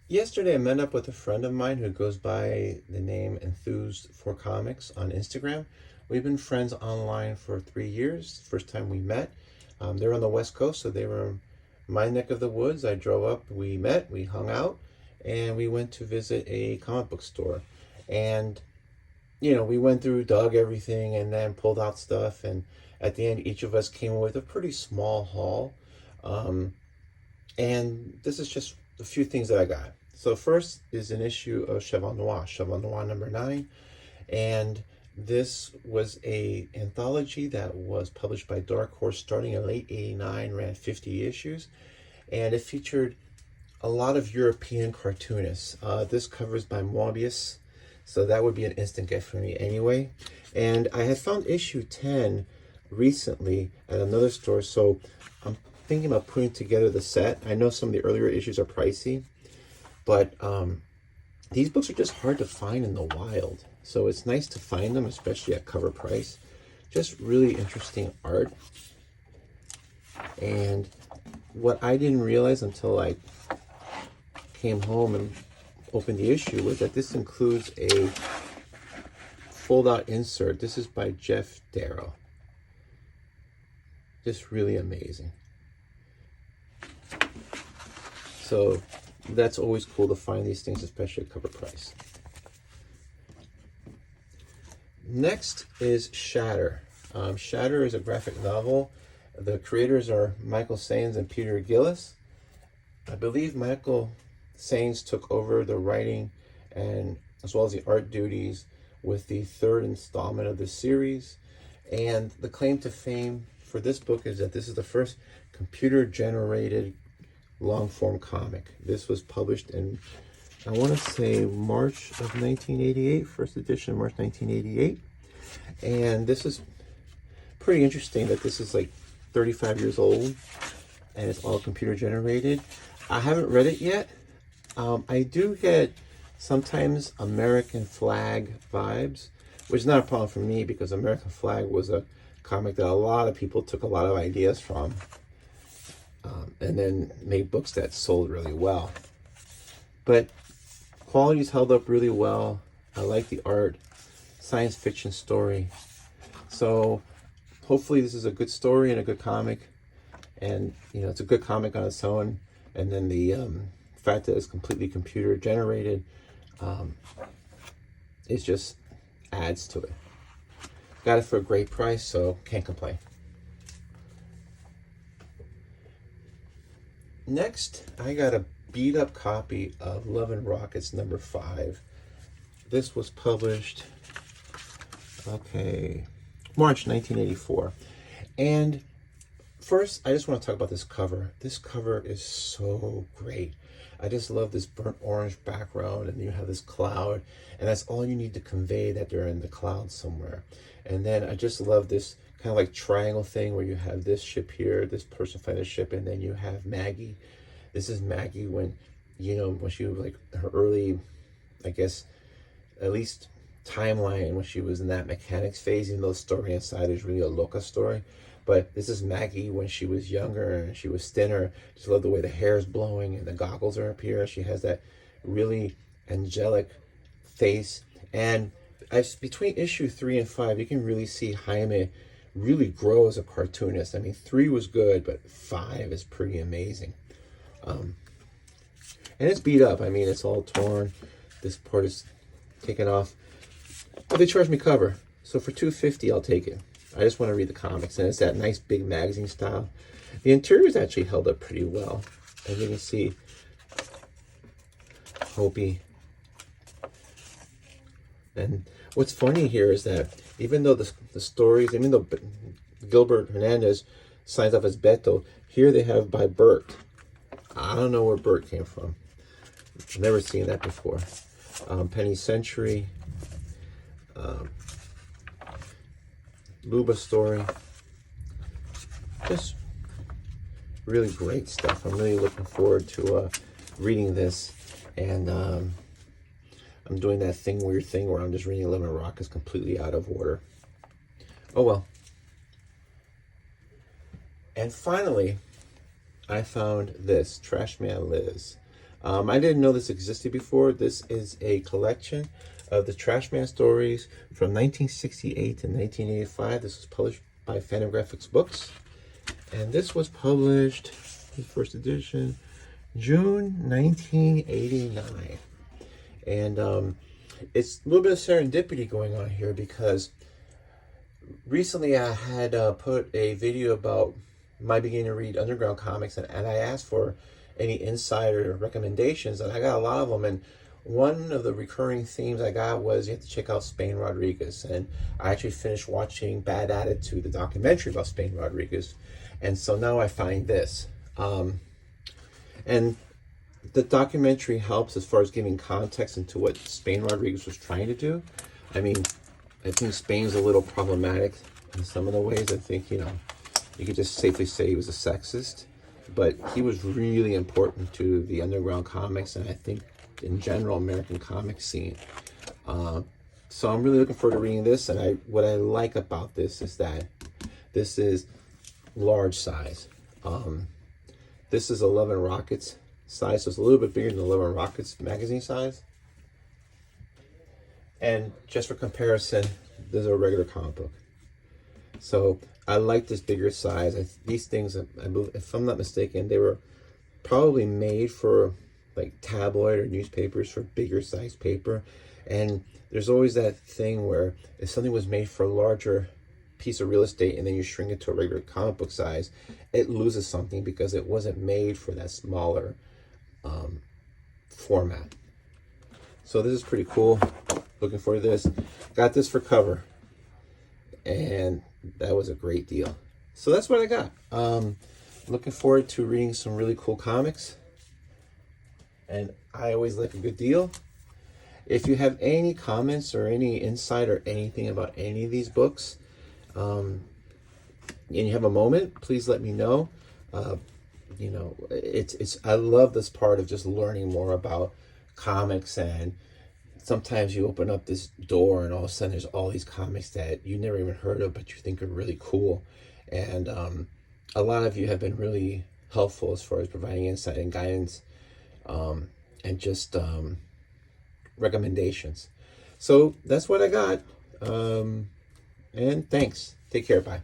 Yesterday, I met up with a friend of mine who goes by the name Enthused for Comics on Instagram. We've been friends online for 3 years. First time we met, they're on the West Coast, so they were in my neck of the woods. I drove up, we met, we hung out, and we went to visit a comic book store. And we went through, dug everything, and then pulled out stuff. And at the end, each of us came with a pretty small haul. Um, and this is just a few things that I got. So first is an issue of Cheval Noir number 9. And this was a anthology that was published by Dark Horse starting in late 89, ran 50 issues. And it featured a lot of European cartoonists. This cover is by Mobius, so that would be an instant get for me anyway. And I had found issue 10 recently at another store, so I'm thinking about putting together the set. I know some of the earlier issues are pricey, but these books are just hard to find in the wild. So it's nice to find them, especially at cover price. Just really interesting art. And what I didn't realize until I came home and opened the issue was that this includes a fold-out insert. This is by Jeff Darrow. Just really amazing. So that's always cool to find these things, especially at cover price. Next is Shatter. Shatter is a graphic novel. The creators are Michael Sains and Peter Gillis. I believe Michael Sains took over the writing and as well as the art duties with the third installment of the series. And the claim to fame for this book is that this is the first computer-generated long-form comic. This was published in, I want to say, March of 1988, first edition, March 1988. And this is pretty interesting that this is like 35 years old and it's all computer-generated. I haven't read it yet. I do get sometimes American Flag vibes, which is not a problem for me because American Flag was a comic that a lot of people took a lot of ideas from and then made books that sold really well. But quality's held up really well. I like the art, science fiction story. So hopefully this is a good story and a good comic. And, it's a good comic on its own. And then the fact that it's completely computer generated, it just adds to it. Got it for a great price, so can't complain. Next, I got a beat up copy of Love and Rockets number 5. This was published, March 1984. And first, I just want to talk about this cover. This cover is so great. I just love this burnt orange background, and you have this cloud, and that's all you need to convey that they're in the cloud somewhere. And then I just love this kind of like triangle thing where you have this ship here, this person flying the ship, and then you have Maggie. This is Maggie when she was like her early, I guess, at least timeline when she was in that mechanics phase, even though the story inside is really a Loca story. But this is Maggie when she was younger and she was thinner. Just love the way the hair is blowing and the goggles are up here. She has that really angelic face. And between issue 3 and 5, you can really see Jaime really grow as a cartoonist. I mean, 3 was good, but 5 is pretty amazing. And it's beat up. I mean, it's all torn. This part is taken off. But they charged me cover. So for $2.50, I'll take it. I just want to read the comics, and it's that nice big magazine style. The interior is actually held up pretty well. As you can see, Hopi. And what's funny here is that even though the stories, even though Gilbert Hernandez signs off as Beto, here they have by Bert. I don't know where Bert came from. I've never seen that before. Penny Century. Luba story. Just really great stuff. I'm really looking forward to reading this. And I'm doing that weird thing where I'm just reading Lemon Rock is completely out of order. Oh well. And finally, I found this, Trashman Liz. I didn't know this existed before. This is a collection of the Trashman stories from 1968 to 1985. This was published by Fantagraphics Books. And this was published, the first edition, June 1989. And it's a little bit of serendipity going on here because recently I had put a video about my beginning to read underground comics, and I asked for any insider recommendations, and I got a lot of them. And one of the recurring themes I got was you have to check out Spain Rodriguez. And I actually finished watching Bad Attitude, the documentary about Spain Rodriguez. And so now I find this. And the documentary helps as far as giving context into what Spain Rodriguez was trying to do. I mean, I think Spain's a little problematic in some of the ways. I think, you could just safely say he was a sexist. But he was really important to the underground comics, and I think in general American comic scene. So I'm really looking forward to reading this. And what I like about this is that this is large size. This is 11 Rockets size, so it's a little bit bigger than 11 Rockets magazine size. And just for comparison, this is a regular comic book. So I like this bigger size. These things, if I'm not mistaken, they were probably made for like tabloid or newspapers for bigger size paper. And there's always that thing where if something was made for a larger piece of real estate and then you shrink it to a regular comic book size, it loses something because it wasn't made for that smaller format. So this is pretty cool. Looking forward to this. Got this for cover, and that was a great deal. So that's what I got. Looking forward to reading some really cool comics, and I always like a good deal. If you have any comments or any insight or anything about any of these books, and you have a moment, please let me know. I love this part of just learning more about comics, and sometimes you open up this door and all of a sudden there's all these comics that you never even heard of but you think are really cool. And a lot of you have been really helpful as far as providing insight and guidance, and just recommendations. So that's what I got. And thanks. Take care. Bye.